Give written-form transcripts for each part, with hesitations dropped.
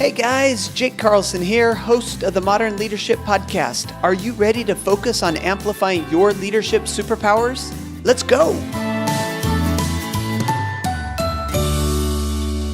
Hey guys, Jake Carlson here, host of the Modern Leadership Podcast. Are you ready to focus on amplifying your leadership superpowers? Let's go!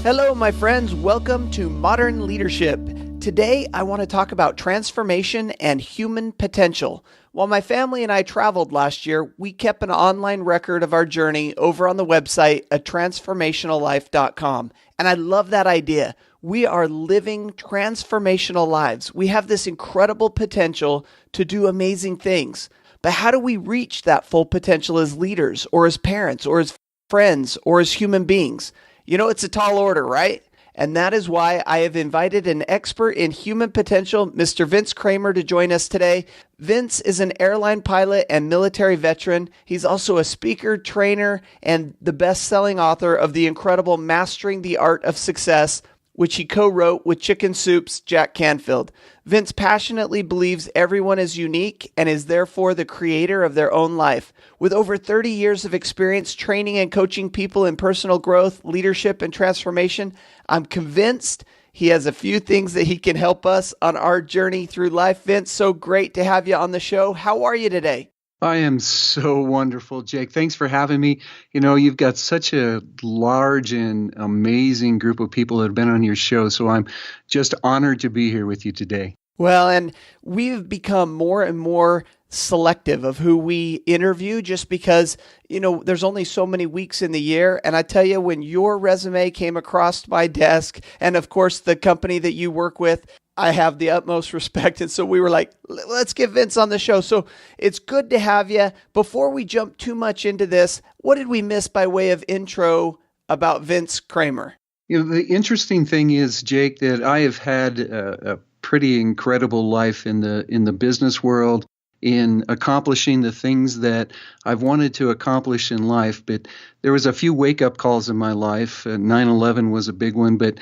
Hello, my friends. Welcome to Modern Leadership. Today, I want to talk about transformation and human potential. While my family and I traveled last year, we kept an online record of our journey over on the website at transformationallife.com. And I love that idea. We are living transformational lives. We have this incredible potential to do amazing things. But how do we reach that full potential as leaders or as parents or as friends or as human beings? You know, it's a tall order, right? And that is why I have invited an expert in human potential, Mr. Vince Kramer, to join us today. Vince is an airline pilot and military veteran. He's also a speaker, trainer, and the best-selling author of the incredible Mastering the Art of Success, which he co-wrote with Chicken Soup's Jack Canfield. Vince passionately believes everyone is unique and is therefore the creator of their own life. With over 30 years of experience training and coaching people in personal growth, leadership, and transformation, I'm convinced he has a few things that he can help us on our journey through life. Vince, so great to have you on the show. How are you today? I am so wonderful, Jake. Thanks for having me. You know, you've got such a large and amazing group of people that have been on your show, so I'm just honored to be here with you today. Well, and we've become more and more selective of who we interview just because, you know, there's only so many weeks in the year. And I tell you, when your resume came across my desk, and of course, the company that you work with, I have the utmost respect. And so we were like, let's get Vince on the show. So it's good to have you. Before we jump too much into this, what did we miss by way of intro about Vince Kramer? You know, the interesting thing is, Jake, that I have had a pretty incredible life in the business world, in accomplishing the things that I've wanted to accomplish in life. But there was a few wake-up calls in my life. 9/11 was a big one. But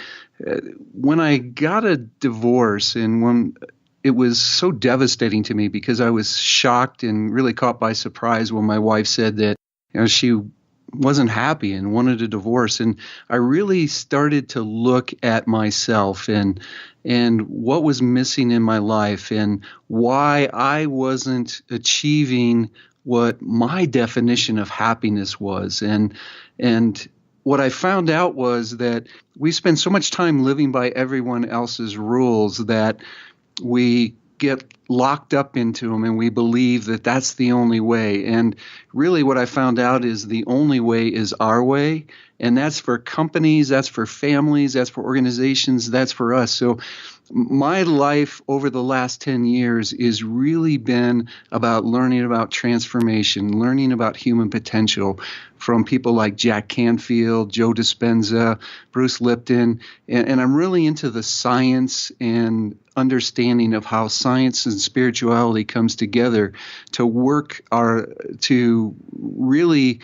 when I got a divorce, and when it was so devastating to me because I was shocked and really caught by surprise when my wife said that, you know, she wasn't happy and wanted a divorce. And I really started to look at myself and what was missing in my life and why I wasn't achieving what my definition of happiness was. And what I found out was that we spend so much time living by everyone else's rules that we get locked up into them and we believe that that's the only way. And really what I found out is the only way is our way. And that's for companies, that's for families, that's for organizations, that's for us. So my life over the last 10 years has really been about learning about transformation, learning about human potential from people like Jack Canfield, Joe Dispenza, Bruce Lipton. And I'm really into the science and understanding of how science and spirituality comes together to work to really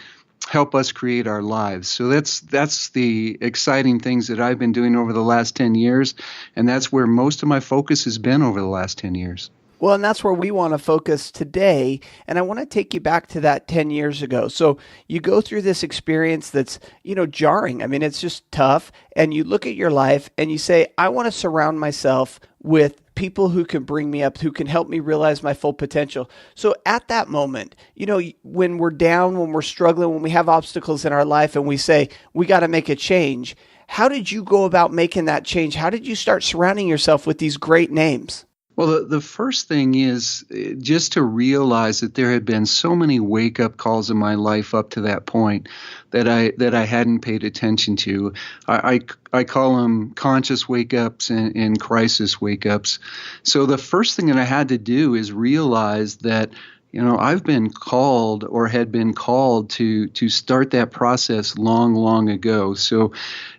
help us create our lives. So that's the exciting things that I've been doing over the last 10 years, and that's where most of my focus has been over the last 10 years. Well, and that's where we want to focus today. And I want to take you back to that 10 years ago. So you go through this experience that's, you know, jarring. I mean, it's just tough. And you look at your life and you say, I want to surround myself with people who can bring me up, who can help me realize my full potential. So at that moment, you know, when we're down, when we're struggling, when we have obstacles in our life and we say, we got to make a change. How did you go about making that change? How did you start surrounding yourself with these great names? Well, the first thing is just to realize that there had been so many wake-up calls in my life up to that point that I hadn't paid attention to. I call them conscious wake-ups and crisis wake-ups. So the first thing that I had to do is realize that, you know, I've been called or had been called to start that process long, long ago. So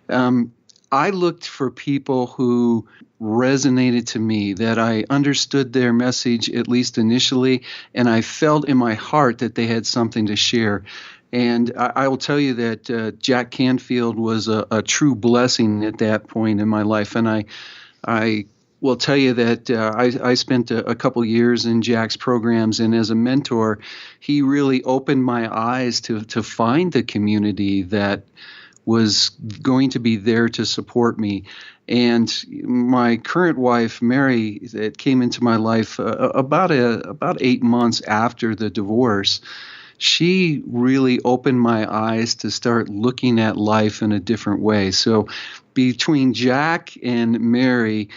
I looked for people who resonated to me, that I understood their message, at least initially, and I felt in my heart that they had something to share. And I will tell you that Jack Canfield was a true blessing at that point in my life. And I will tell you that I spent a couple years in Jack's programs, and as a mentor, he really opened my eyes to find the community that was going to be there to support me. And my current wife, Mary, that came into my life about 8 months after the divorce, she really opened my eyes to start looking at life in a different way. So between Jack and Mary,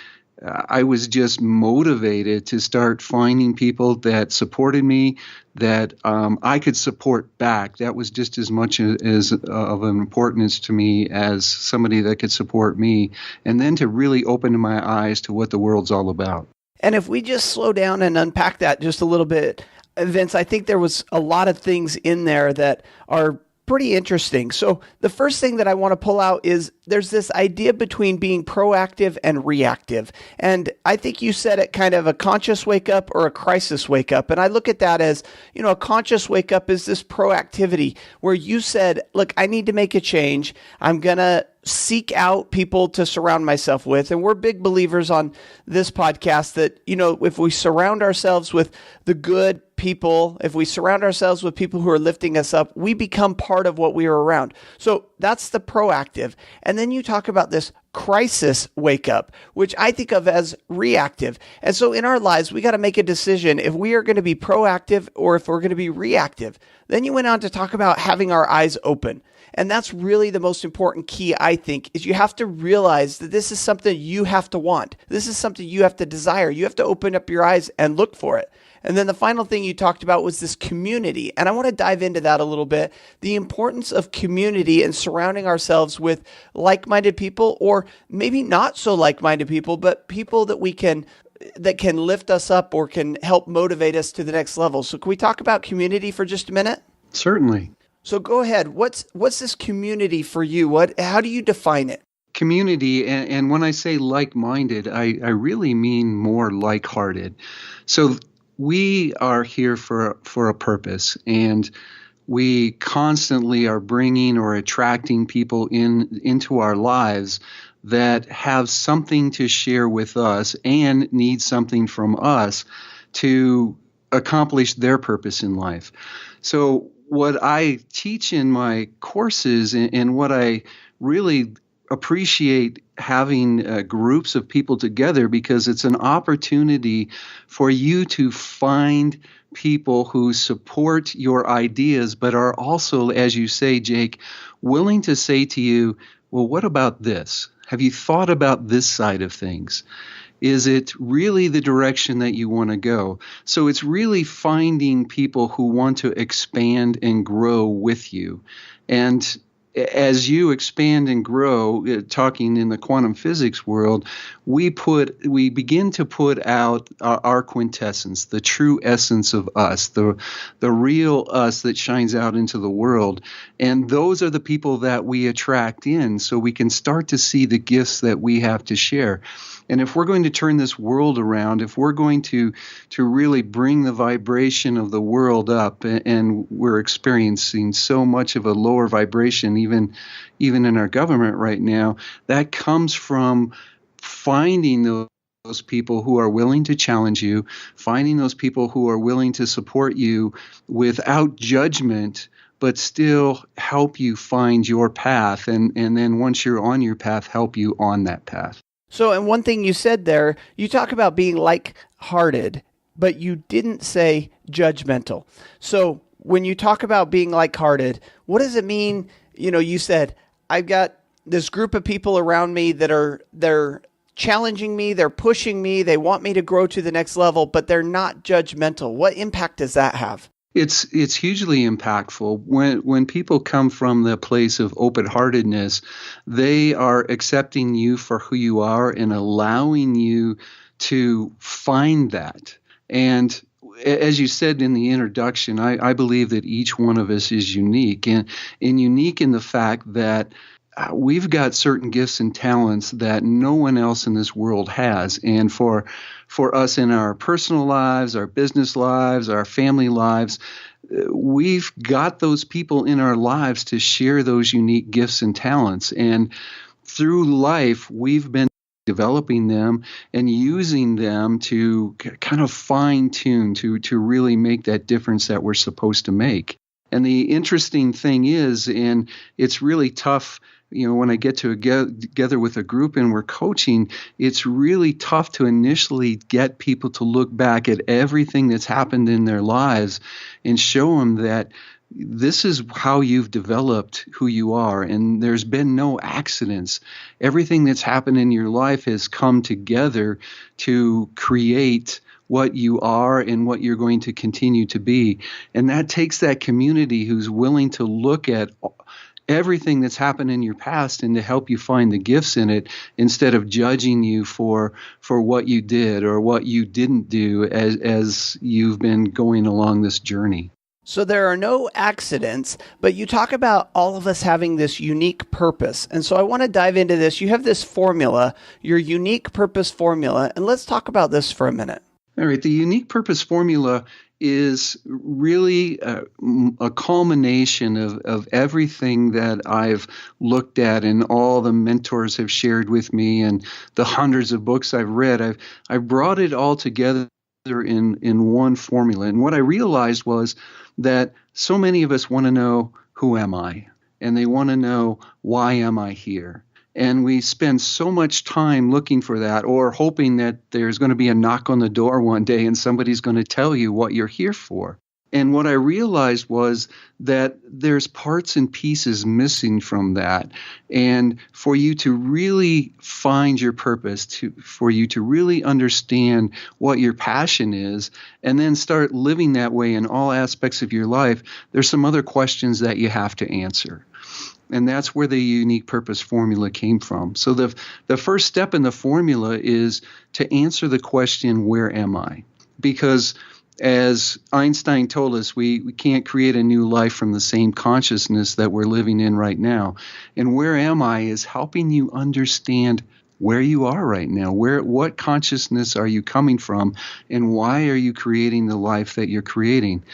I was just motivated to start finding people that supported me, that I could support back. That was just as much as of an importance to me as somebody that could support me, and then to really open my eyes to what the world's all about. And if we just slow down and unpack that just a little bit, Vince, I think there was a lot of things in there that are pretty interesting. So the first thing that I want to pull out is there's this idea between being proactive and reactive. And I think you said it kind of a conscious wake up or a crisis wake up. And I look at that as, a conscious wake up is this proactivity where you said, look, I need to make a change. I'm going to seek out people to surround myself with. And we're big believers on this podcast that, if we surround ourselves with the good people, if we surround ourselves with people who are lifting us up, we become part of what we are around. So that's the proactive. And then you talk about this crisis wake up, which I think of as reactive. And so in our lives, we got to make a decision if we are going to be proactive or if we're going to be reactive. Then you went on to talk about having our eyes open. And that's really the most important key, I think, is you have to realize that this is something you have to want. This is something you have to desire. You have to open up your eyes and look for it. And then the final thing you talked about was this community. And I want to dive into that a little bit. The importance of community and surrounding ourselves with like-minded people, or maybe not so like-minded people, but people that can lift us up or can help motivate us to the next level. So can we talk about community for just a minute? Certainly. So go ahead. What's this community for you? How do you define it? Community, and when I say like-minded, I really mean more like-hearted. So we are here for a purpose, and we constantly are bringing or attracting people into our lives that have something to share with us and need something from us to accomplish their purpose in life. So what I teach in my courses and what I really appreciate having groups of people together, because it's an opportunity for you to find people who support your ideas, but are also, as you say, Jake, willing to say to you, well, what about this? Have you thought about this side of things? Is it really the direction that you want to go? So it's really finding people who want to expand and grow with you. And as you expand and grow, talking in the quantum physics world, we begin to put out our quintessence, the true essence of us, the real us that shines out into the world. And those are the people that we attract in, so we can start to see the gifts that we have to share. And if we're going to turn this world around, if we're going to really bring the vibration of the world up, and we're experiencing so much of a lower vibration, even in our government right now, that comes from finding those people who are willing to challenge you, finding those people who are willing to support you without judgment, but still help you find your path. And then once you're on your path, help you on that path. So, and one thing you said there, you talk about being like-hearted, but you didn't say judgmental. So when you talk about being like-hearted, what does it mean? You said, I've got this group of people around me they're challenging me, they're pushing me, they want me to grow to the next level, but they're not judgmental. What impact does that have? It's hugely impactful. When people come from the place of open-heartedness, they are accepting you for who you are and allowing you to find that. And as you said in the introduction, I believe that each one of us is unique, and unique in the fact that we've got certain gifts and talents that no one else in this world has. And for us in our personal lives, our business lives, our family lives, we've got those people in our lives to share those unique gifts and talents. And through life, we've been developing them and using them to kind of fine tune, to really make that difference that we're supposed to make. And the interesting thing is, and it's really tough, when I get together with a group and we're coaching, it's really tough to initially get people to look back at everything that's happened in their lives and show them that this is how you've developed who you are, and there's been no accidents. Everything that's happened in your life has come together to create what you are and what you're going to continue to be. And that takes that community who's willing to look at everything that's happened in your past and to help you find the gifts in it, instead of judging you for what you did or what you didn't do as you've been going along this journey. So there are no accidents, but you talk about all of us having this unique purpose. And so I want to dive into this. You have this formula, your unique purpose formula, and let's talk about this for a minute. All right. The unique purpose formula is really a culmination of everything that I've looked at and all the mentors have shared with me and the hundreds of books I've read. I've brought it all together in one formula. And what I realized was that so many of us want to know, who am I? And they want to know, why am I here? And we spend so much time looking for that, or hoping that there's going to be a knock on the door one day and somebody's going to tell you what you're here for. And what I realized was that there's parts and pieces missing from that. And for you to really find your purpose, for you to really understand what your passion is, and then start living that way in all aspects of your life, there's some other questions that you have to answer. And that's where the unique purpose formula came from. So the first step in the formula is to answer the question, where am I? Because as Einstein told us, we can't create a new life from the same consciousness that we're living in right now. And where am I is helping you understand where you are right now. What consciousness are you coming from, and why are you creating the life that you're creating?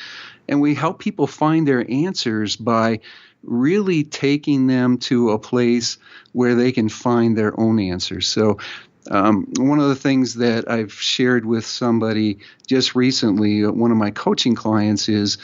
And we help people find their answers by really taking them to a place where they can find their own answers. So one of the things that I've shared with somebody just recently, one of my coaching clients, is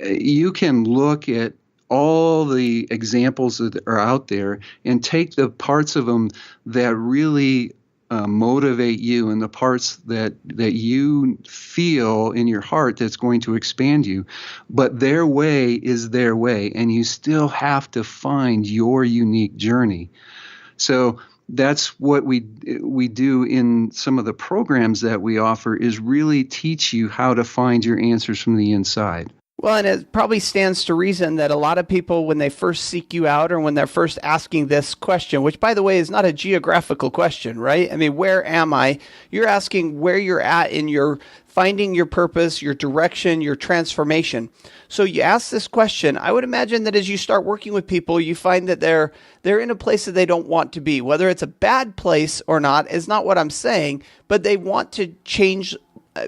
you can look at all the examples that are out there and take the parts of them that really motivate you, and the parts that you feel in your heart that's going to expand you. But their way is their way, and you still have to find your unique journey. So that's what we do in some of the programs that we offer, is really teach you how to find your answers from the inside. Well, and it probably stands to reason that a lot of people, when they first seek you out, or when they're first asking this question, which, by the way, is not a geographical question, right? I mean, where am I? You're asking where you're at in your finding your purpose, your direction, your transformation. So you ask this question. I would imagine that as you start working with people, you find that they're in a place that they don't want to be. Whether it's a bad place or not is not what I'm saying, but they want to change.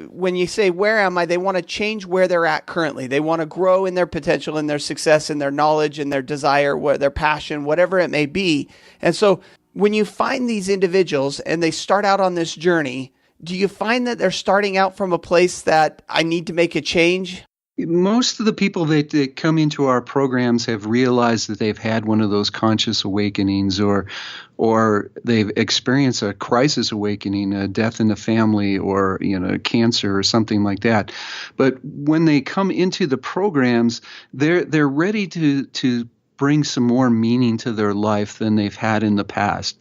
When you say, where am I? They want to change where they're at currently. They want to grow in their potential, in their success, in their knowledge, in their desire, their passion, whatever it may be. And so when you find these individuals and they start out on this journey, do you find that they're starting out from a place that I need to make a change? Most of the people that come into our programs have realized that they've had one of those conscious awakenings, or they've experienced a crisis awakening, a death in the family, or cancer or something like that. But when they come into the programs, they're ready to bring some more meaning to their life than they've had in the past.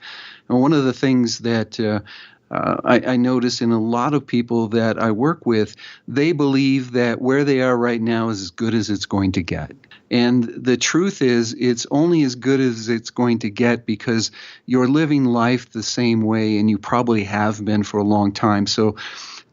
And one of the things that I notice in a lot of people that I work with, they believe that where they are right now is as good as it's going to get. And the truth is, it's only as good as it's going to get because you're living life the same way, and you probably have been for a long time. So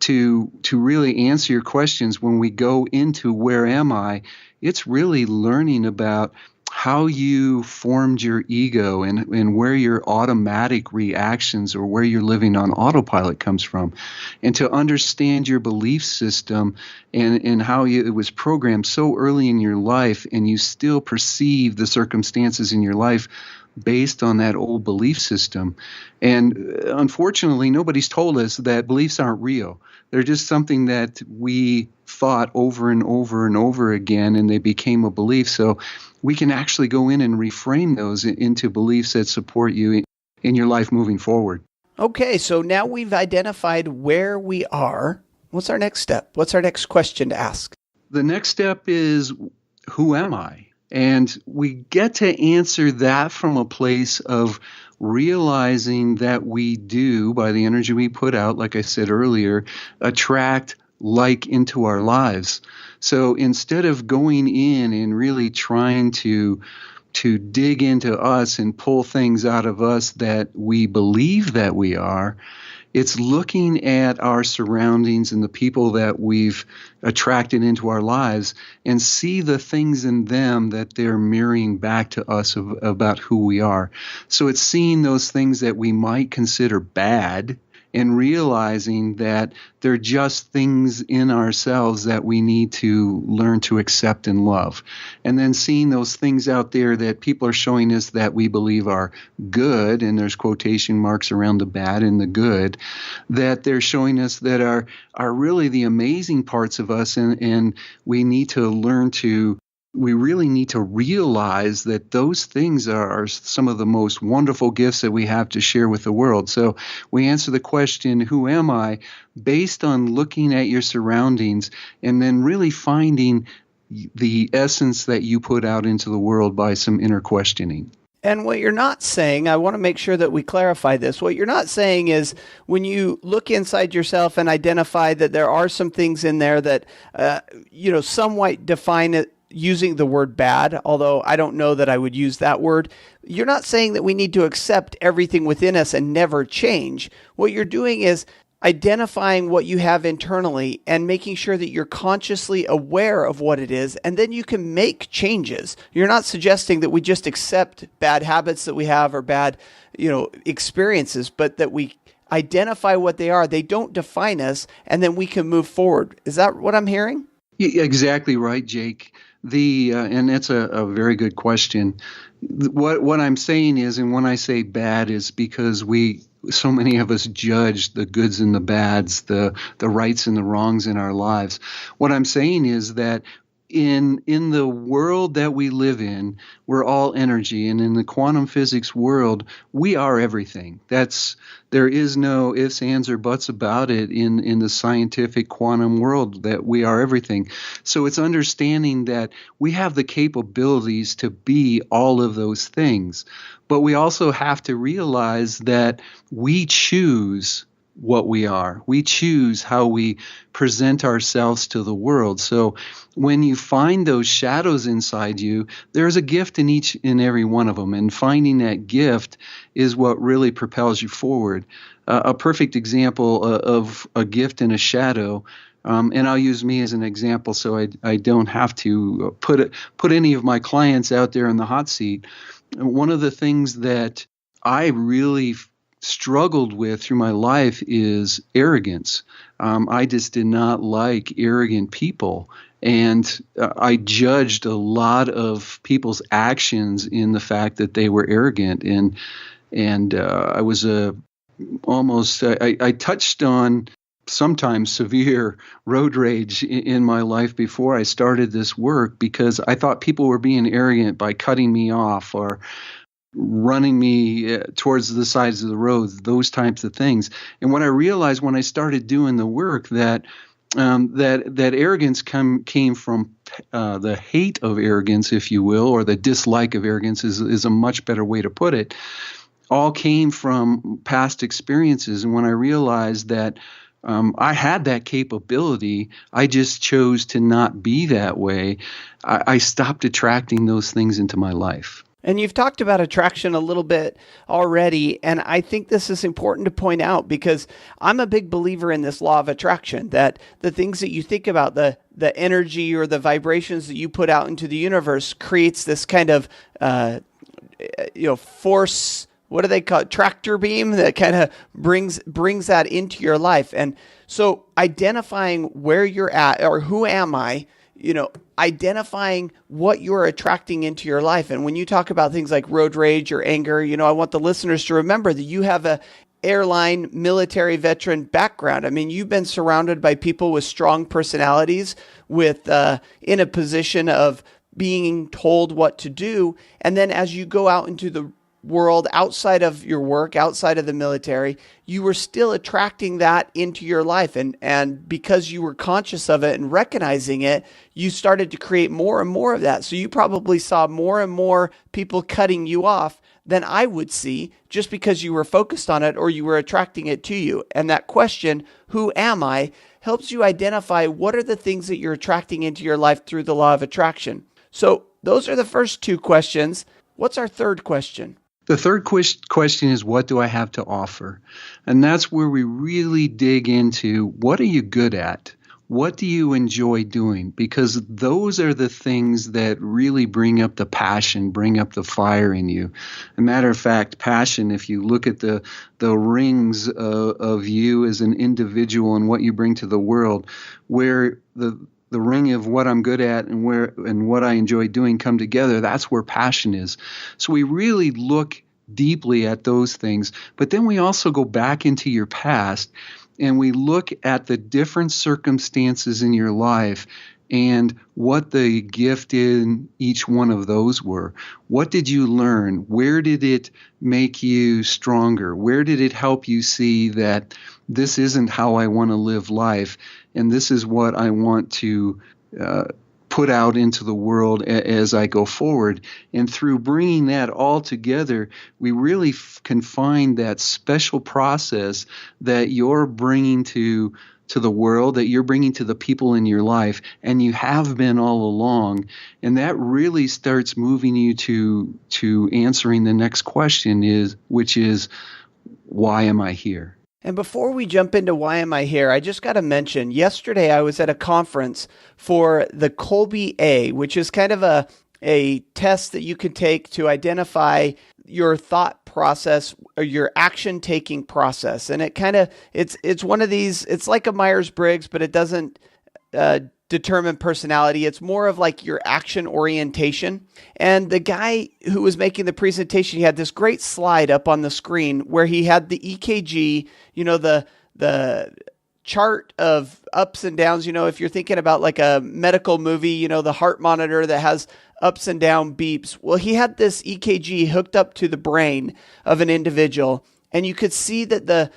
to really answer your questions, when we go into where am I, it's really learning about how you formed your ego and where your automatic reactions, or where you're living on autopilot, comes from, and to understand your belief system and how it was programmed so early in your life, and you still perceive the circumstances in your life based on that old belief system. And unfortunately, nobody's told us that beliefs aren't real. They're just something that we thought over and over and over again, and they became a belief. So we can actually go in and reframe those into beliefs that support you in your life moving forward. Okay, so now we've identified where we are. What's our next step? What's our next question to ask? The next step is, who am I? And we get to answer that from a place of realizing that we do, by the energy we put out, like I said earlier, attract like into our lives. So instead of going in and really trying to dig into us and pull things out of us that we believe that we are, it's looking at our surroundings and the people that we've attracted into our lives and see the things in them that they're mirroring back to us about who we are. So it's seeing those things that we might consider bad and realizing that they're just things in ourselves that we need to learn to accept and love. And then seeing those things out there that people are showing us that we believe are good, and there's quotation marks around the bad and the good, that they're showing us that are really the amazing parts of us, and we need to learn to we really need to realize that those things are some of the most wonderful gifts that we have to share with the world. So we answer the question, who am I, based on looking at your surroundings and then really finding the essence that you put out into the world by some inner questioning. And what you're not saying, I want to make sure that we clarify this. What you're not saying is when you look inside yourself and identify that there are some things in there that, some might define it using the word bad, although I don't know that I would use that word. You're not saying that we need to accept everything within us and never change. What you're doing is identifying what you have internally and making sure that you're consciously aware of what it is, and then you can make changes. You're not suggesting that we just accept bad habits that we have or bad, experiences, but that we identify what they are. They don't define us, and then we can move forward. Is that what I'm hearing? Yeah, exactly right, Jake. And that's a very good question. What I'm saying is, and when I say bad, is because so many of us judge the goods and the bads, the rights and the wrongs in our lives. What I'm saying is that in the world that we live in, we're all energy, and in the quantum physics world, we are everything. There is no ifs, ands, or buts about it in the scientific quantum world, that we are everything. So it's understanding that we have the capabilities to be all of those things, but we also have to realize that we choose what we are. We choose how we present ourselves to the world. So when you find those shadows inside you, there's a gift in each and every one of them. And finding that gift is what really propels you forward. A perfect example of a gift and a shadow, and I'll use me as an example so I don't have to put any of my clients out there in the hot seat. One of the things that I really struggled with through my life is arrogance. I just did not like arrogant people. And I judged a lot of people's actions in the fact that they were arrogant. And I was I touched on sometimes severe road rage in my life before I started this work, because I thought people were being arrogant by cutting me off or running me towards the sides of the road, those types of things. And what I realized when I started doing the work, that arrogance came from the hate of arrogance, if you will, or the dislike of arrogance is a much better way to put it, all came from past experiences. And when I realized that I had that capability, I just chose to not be that way, I stopped attracting those things into my life. And you've talked about attraction a little bit already, and I think this is important to point out because I'm a big believer in this law of attraction, that the things that you think about, the energy or the vibrations that you put out into the universe creates this kind of, force, what do they call it? Tractor beam that kind of brings that into your life. And so identifying where you're at or who am I identifying what you're attracting into your life. And when you talk about things like road rage or anger, I want the listeners to remember that you have a airline military veteran background. I mean, you've been surrounded by people with strong personalities, with in a position of being told what to do. And then as you go out into the world outside of your work, outside of the military, you were still attracting that into your life. And because you were conscious of it and recognizing it, you started to create more and more of that. So you probably saw more and more people cutting you off than I would see, just because you were focused on it or you were attracting it to you. And that question, who am I, helps you identify what are the things that you're attracting into your life through the law of attraction. So those are the first two questions. What's our third question? The third question is, what do I have to offer? And that's where we really dig into, what are you good at? What do you enjoy doing? Because those are the things that really bring up the passion, bring up the fire in you. As a matter of fact, passion, if you look at the rings of you as an individual and what you bring to the world, where the ring of what I'm good at and what I enjoy doing come together, that's where passion is. So we really look deeply at those things, but then we also go back into your past and we look at the different circumstances in your life and what the gift in each one of those were. What did you learn? Where did it make you stronger? Where did it help you see that this isn't how I want to live life, and this is what I want to put out into the world as I go forward? And through bringing that all together, we really can find that special process that you're bringing to the world, that you're bringing to the people in your life, and you have been all along. And that really starts moving you to answering the next question, which is, why am I here? And before we jump into why am I here, I just got to mention, yesterday I was at a conference for the Colby A, which is kind of a test that you can take to identify your thought process or your action taking process. And it's one of these, it's like a Myers-Briggs, but it doesn't determine personality. It's more of like your action orientation. And the guy who was making the presentation, he had this great slide up on the screen where he had the EKG, the chart of ups and downs. If you're thinking about like a medical movie, the heart monitor that has ups and down beeps. Well, he had this EKG hooked up to the brain of an individual, and you could see that the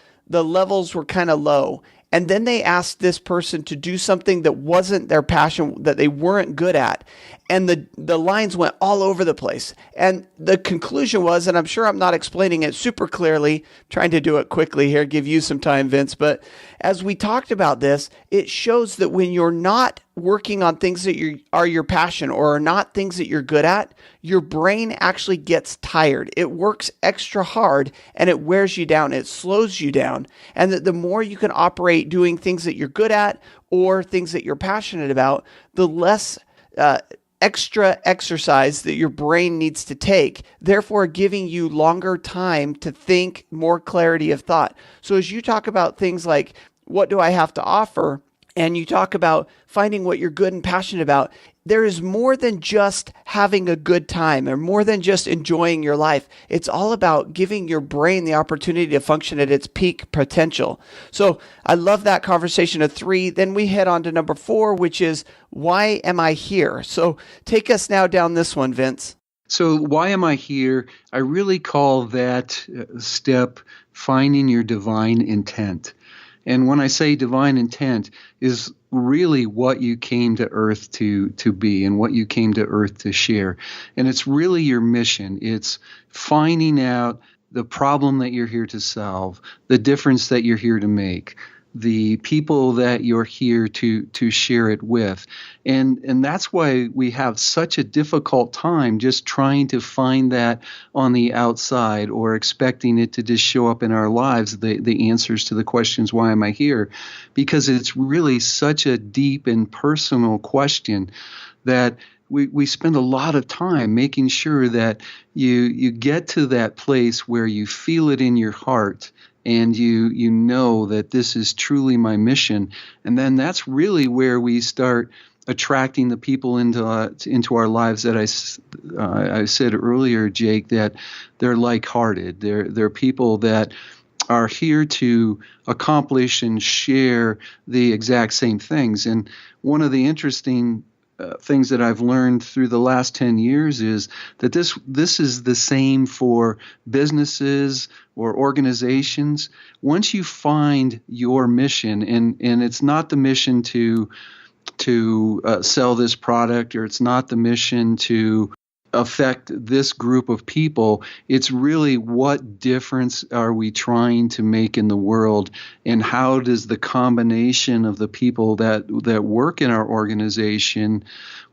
levels were kind of low. And then they asked this person to do something that wasn't their passion, that they weren't good at. And the lines went all over the place. And the conclusion was, and I'm sure I'm not explaining it super clearly, trying to do it quickly here, give you some time, Vince. But as we talked about this, it shows that when you're not working on things that are your passion or are not things that you're good at, your brain actually gets tired. It works extra hard and it wears you down. It slows you down. And that the more you can operate doing things that you're good at or things that you're passionate about, the less extra exercise that your brain needs to take, therefore giving you longer time to think, more clarity of thought. So as you talk about things like, what do I have to offer? And you talk about finding what you're good and passionate about, there is more than just having a good time or more than just enjoying your life. It's all about giving your brain the opportunity to function at its peak potential. So I love that conversation of 3. Then we head on to number 4, which is, why am I here? So take us now down this one, Vince. So why am I here? I really call that step finding your divine intent. And when I say divine intent, is really what you came to earth to be and what you came to earth to share. And it's really your mission. It's finding out the problem that you're here to solve, the difference that you're here to make, the people that you're here to share it with. And that's why we have such a difficult time just trying to find that on the outside or expecting it to just show up in our lives, the answers to the questions, why am I here? Because it's really such a deep and personal question that we spend a lot of time making sure that you get to that place where you feel it in your heart and you know that this is truly my mission. And then that's really where we start attracting the people into our lives that I said earlier, Jake, that they're like-hearted. They're people that are here to accomplish and share the exact same things. And one of the interesting things that I've learned through the last 10 years is that this is the same for businesses or organizations. Once you find your mission, and it's not the mission to sell this product, or it's not the mission to affect this group of people. It's really, what difference are we trying to make in the world, and how does the combination of the people that work in our organization,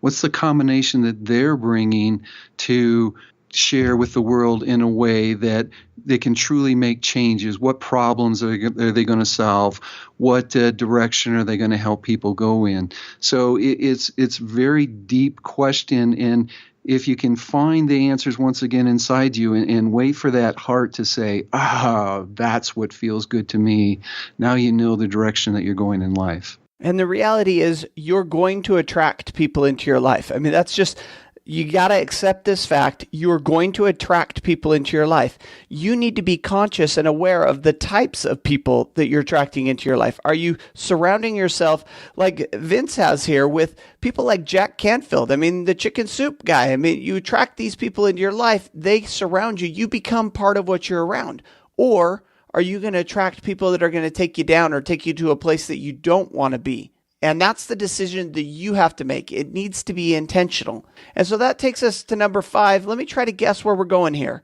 what's the combination that they're bringing to share with the world in a way that they can truly make changes? What problems are they going to solve? What direction are they going to help people go in? So it's very deep question, and if you can find the answers once again inside you, and wait for that heart to say, that's what feels good to me, now you know the direction that you're going in life. And the reality is, you're going to attract people into your life. I mean, that's just, you got to accept this fact. You're going to attract people into your life. You need to be conscious and aware of the types of people that you're attracting into your life. Are you surrounding yourself, like Vince has here, with people like Jack Canfield? I mean, the chicken soup guy. I mean, you attract these people into your life. They surround you. You become part of what you're around. Or are you going to attract people that are going to take you down or take you to a place that you don't want to be? And that's the decision that you have to make. It needs to be intentional. And so that takes us to number 5. Let me try to guess where we're going here.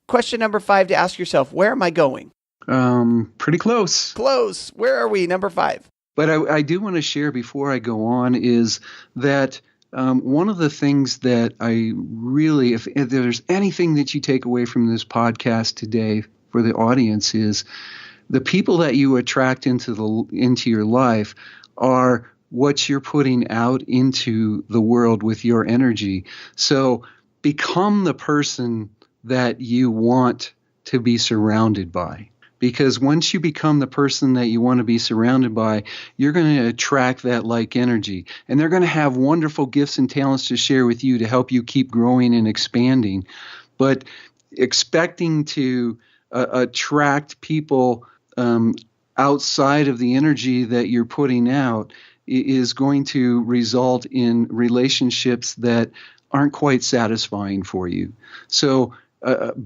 Question number 5 to ask yourself, where am I going? Pretty close. Close. Where are we? Number 5. But I do want to share before I go on is that one of the things that I really, if there's anything that you take away from this podcast today for the audience, is the people that you attract into your life are what you're putting out into the world with your energy. So become the person that you want to be surrounded by. Because once you become the person that you want to be surrounded by, you're going to attract that like energy. And they're going to have wonderful gifts and talents to share with you to help you keep growing and expanding. But expecting to attract people outside of the energy that you're putting out is going to result in relationships that aren't quite satisfying for you. So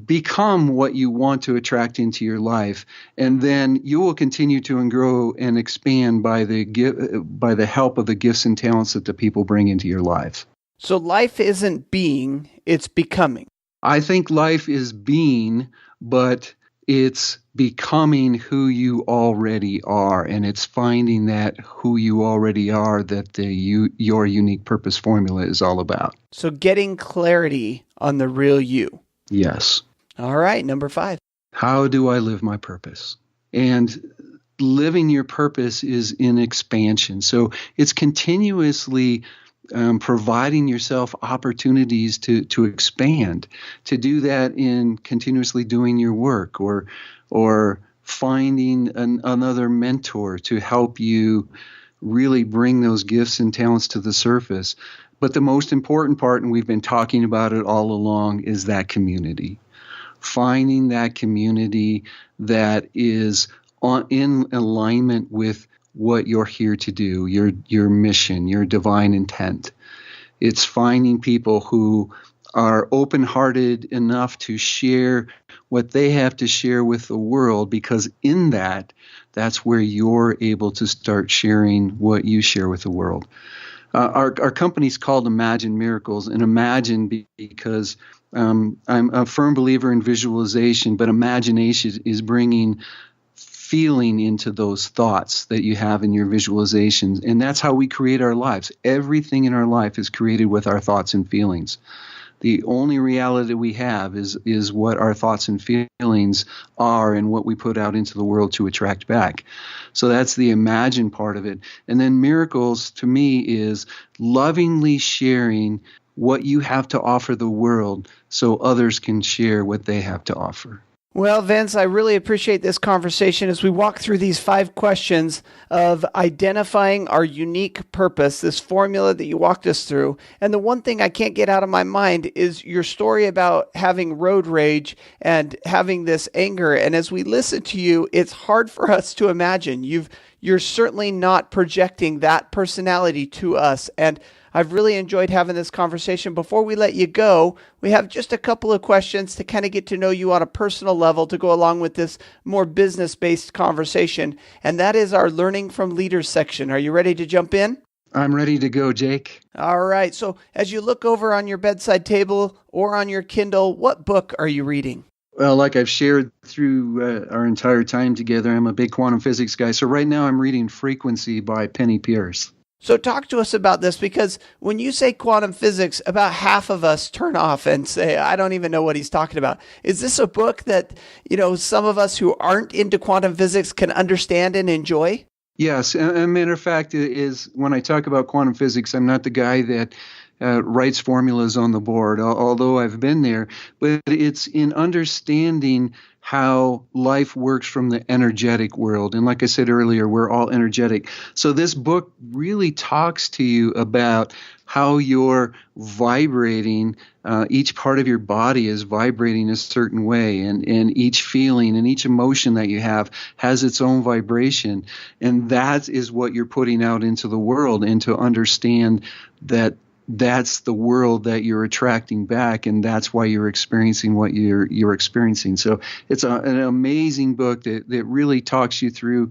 become what you want to attract into your life, and then you will continue to grow and expand by the help of the gifts and talents that the people bring into your life. So life isn't being, it's becoming. I think life is being, but it's becoming who you already are, and it's finding that who you already are that your unique purpose formula is all about. So getting clarity on the real you. Yes. All right, number 5. How do I live my purpose? And living your purpose is in expansion. So it's continuously providing yourself opportunities to expand, to do that in continuously doing your work, or finding another mentor to help you really bring those gifts and talents to the surface. But the most important part, and we've been talking about it all along, is that community. Finding that community that is in alignment with what you're here to do, your mission, your divine intent. It's finding people who are open-hearted enough to share what they have to share with the world, because in that's where you're able to start sharing what you share with the world. Our company's called Imagine Miracles, and imagine because I'm a firm believer in visualization, but imagination is bringing feeling into those thoughts that you have in your visualizations. And that's how we create our lives. Everything in our life is created with our thoughts and feelings. The only reality we have is what our thoughts and feelings are, and what we put out into the world to attract back. So that's the imagine part of it. And then miracles, to me, is lovingly sharing what you have to offer the world so others can share what they have to offer. Well, Vince, I really appreciate this conversation as we walk through these 5 questions of identifying our unique purpose, this formula that you walked us through. And the one thing I can't get out of my mind is your story about having road rage and having this anger. And as we listen to you, it's hard for us to imagine. You're certainly not projecting that personality to us. And I've really enjoyed having this conversation. Before we let you go, we have just a couple of questions to kind of get to know you on a personal level to go along with this more business-based conversation. And that is our Learning from Leaders section. Are you ready to jump in? I'm ready to go, Jake. All right. So as you look over on your bedside table or on your Kindle, what book are you reading? Well, like I've shared through our entire time together, I'm a big quantum physics guy. So right now I'm reading Frequency by Penny Pierce. So talk to us about this, because when you say quantum physics, about half of us turn off and say, I don't even know what he's talking about. Is this a book that, some of us who aren't into quantum physics can understand and enjoy? Yes. A matter of fact, is when I talk about quantum physics, I'm not the guy that writes formulas on the board, although I've been there. But it's in understanding how life works from the energetic world. And like I said earlier, we're all energetic. So this book really talks to you about how you're vibrating. Each part of your body is vibrating a certain way, and each feeling and each emotion that you have has its own vibration. And that is what you're putting out into the world, and to understand that that's the world that you're attracting back, and that's why you're experiencing what you're experiencing. So it's an amazing book that really talks you through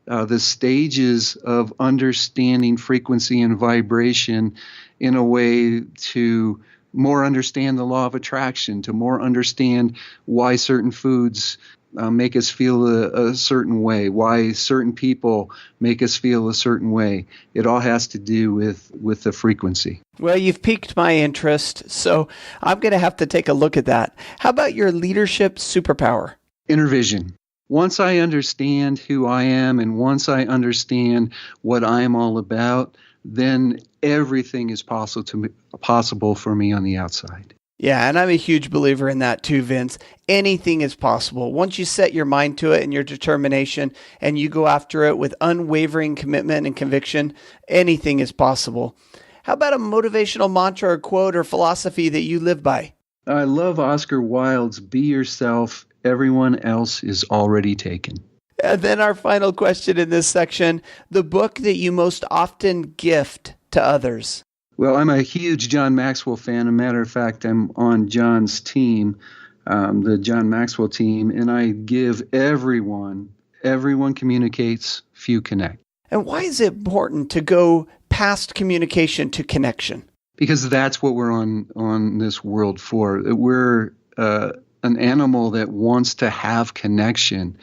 the stages of understanding frequency and vibration in a way to more understand the law of attraction, to more understand why certain foods make us feel a certain way, why certain people make us feel a certain way. It all has to do with the frequency. Well, you've piqued my interest, so I'm going to have to take a look at that. How about your leadership superpower? Inner vision. Once I understand who I am, and once I understand what I'm all about, then everything is possible for me on the outside. Yeah, and I'm a huge believer in that too, Vince. Anything is possible. Once you set your mind to it and your determination, and you go after it with unwavering commitment and conviction, anything is possible. How about a motivational mantra or quote or philosophy that you live by? I love Oscar Wilde's "Be yourself, everyone else is already taken." And then our final question in this section, the book that you most often gift to others. Well, I'm a huge John Maxwell fan. As a matter of fact, I'm on John's team, the John Maxwell team, and I give everyone communicates, few connect. And why is it important to go past communication to connection? Because that's what we're on this world for. We're an animal that wants to have connection.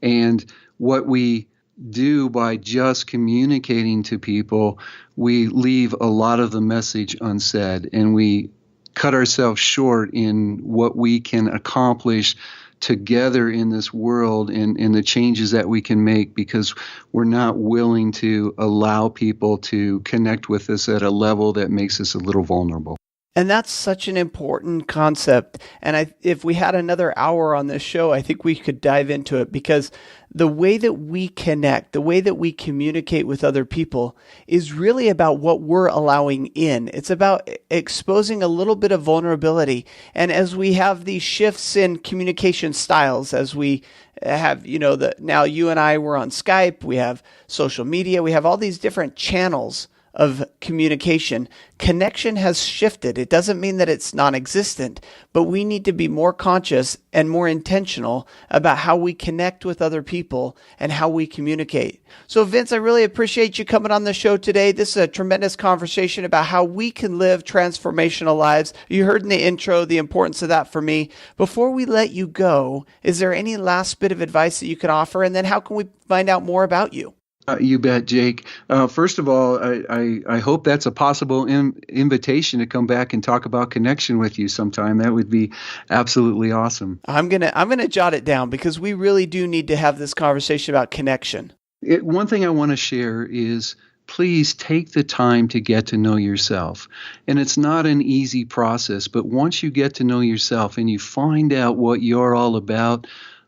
And what we do by just communicating to people, we leave a lot of the message unsaid, and we cut ourselves short in what we can accomplish together in this world, and the changes that we can make, because we're not willing to allow people to connect with us at a level that makes us a little vulnerable. And that's such an important concept. And if we had another hour on this show, I think we could dive into it, because the way that we connect, the way that we communicate with other people is really about what we're allowing in. It's about exposing a little bit of vulnerability. And as we have these shifts in communication styles, as we have, now you and I were on Skype, we have social media, we have all these different channels of communication. Connection has shifted. It doesn't mean that it's non-existent, but we need to be more conscious and more intentional about how we connect with other people and how we communicate. So Vince, I really appreciate you coming on the show today. This is a tremendous conversation about how we can live transformational lives. You heard in the intro the importance of that for me. Before we let you go, is there any last bit of advice that you can offer? And then how can we find out more about you? You bet, Jake. First of all, I hope that's a possible invitation to come back and talk about connection with you sometime. That would be absolutely awesome. I'm gonna jot it down, because we really do need to have this conversation about connection. One thing I want to share is, please take the time to get to know yourself. And it's not an easy process, but once you get to know yourself and you find out what you're all about,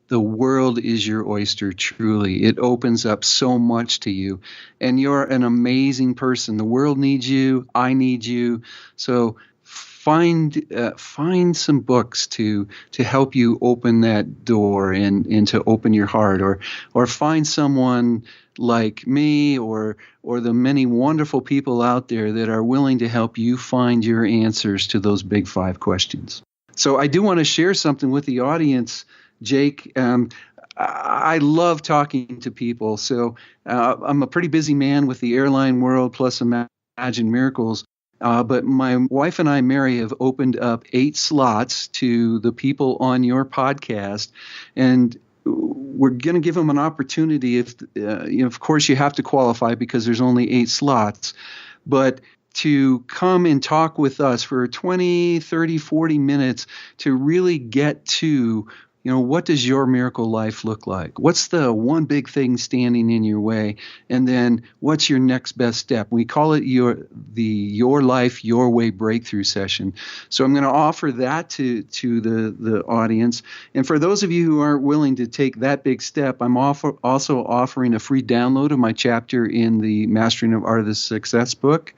the world is your oyster, truly. It opens up so much to you. And you're an amazing person. The world needs you. I need you. So find some books to help you open that door and to open your heart, or find someone like me or the many wonderful people out there that are willing to help you find your answers to those big 5 questions. So I do want to share something with the audience, Jake. I love talking to people. So I'm a pretty busy man with the airline world plus Imagine Miracles. But my wife and I, Mary, have opened up 8 slots to the people on your podcast, and we're going to give them an opportunity. If of course, you have to qualify because there's only 8 slots, but to come and talk with us for 20, 30, 40 minutes to really get to, what does your miracle life look like? What's the one big thing standing in your way? And then what's your next best step? We call it your life, your way breakthrough session. So I'm going to offer that to the audience. And for those of you who aren't willing to take that big step, I'm also offering a free download of my chapter in the Mastering of Art of the Success book,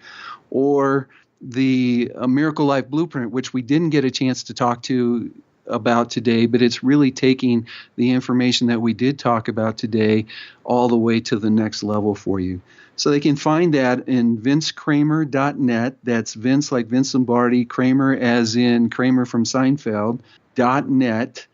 or the Miracle Life Blueprint, which we didn't get a chance to talk to about today, but it's really taking the information that we did talk about today all the way to the next level for you. So they can find that in vincekramer.net. That's Vince like Vince Lombardi, Kramer as in Kramer from Seinfeld, .net/ML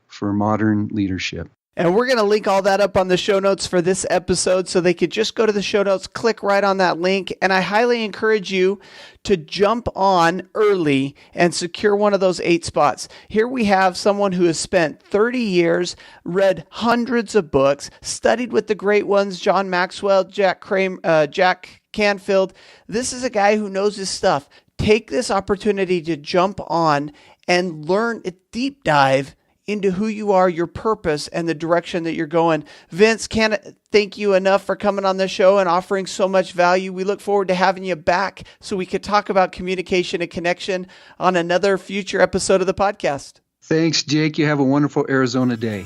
for modern leadership. And we're going to link all that up on the show notes for this episode, so they could just go to the show notes, click right on that link. And I highly encourage you to jump on early and secure one of those 8 spots. Here we have someone who has spent 30 years, read hundreds of books, studied with the great ones, John Maxwell, Jack Canfield. This is a guy who knows his stuff. Take this opportunity to jump on and learn a deep dive into who you are, your purpose, and the direction that you're going. Vince, can't thank you enough for coming on the show and offering so much value. We look forward to having you back so we could talk about communication and connection on another future episode of the podcast. Thanks, Jake. You have a wonderful Arizona day.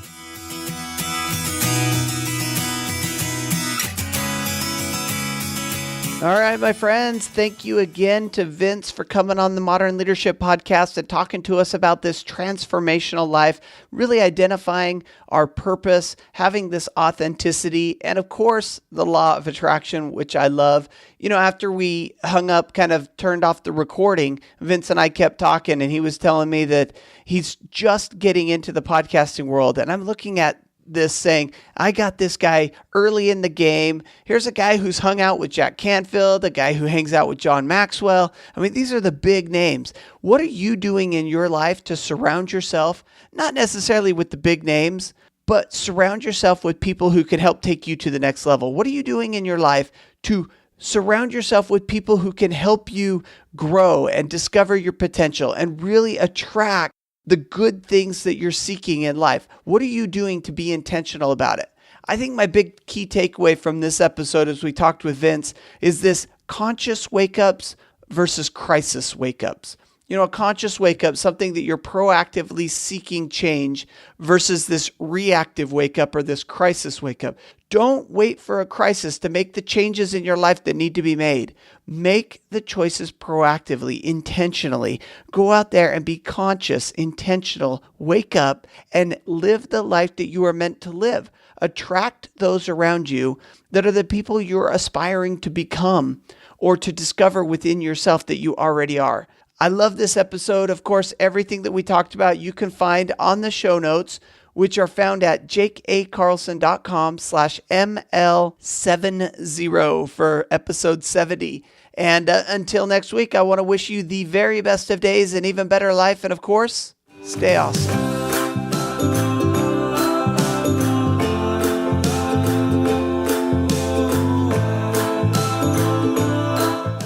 All right, my friends, thank you again to Vince for coming on the Modern Leadership Podcast and talking to us about this transformational life, really identifying our purpose, having this authenticity, and of course, the law of attraction, which I love. After we hung up, kind of turned off the recording, Vince and I kept talking, and he was telling me that he's just getting into the podcasting world, and I'm looking at this saying, I got this guy early in the game. Here's a guy who's hung out with Jack Canfield, a guy who hangs out with John Maxwell. I mean, these are the big names. What are you doing in your life to surround yourself, not necessarily with the big names, but surround yourself with people who can help take you to the next level? What are you doing in your life to surround yourself with people who can help you grow and discover your potential and really attract the good things that you're seeking in life? What are you doing to be intentional about it? I think my big key takeaway from this episode, as we talked with Vince, is this conscious wake-ups versus crisis wake-ups. A conscious wake-up, something that you're proactively seeking change, versus this reactive wake-up or this crisis wake-up. Don't wait for a crisis to make the changes in your life that need to be made. Make the choices proactively, intentionally. Go out there and be conscious, intentional, wake up, and live the life that you are meant to live. Attract those around you that are the people you're aspiring to become or to discover within yourself that you already are. I love this episode. Of course, everything that we talked about you can find on the show notes, which are found at jakeacarlson.com/ML70 for episode 70. And until next week, I want to wish you the very best of days and even better life. And of course, stay awesome.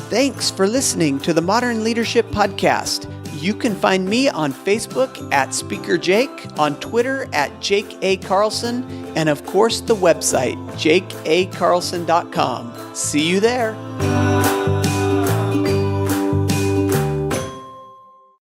Thanks for listening to the Modern Leadership Podcast. You can find me on Facebook at Speaker Jake, on Twitter at Jake A. Carlson, and of course the website, jakeacarlson.com. See you there.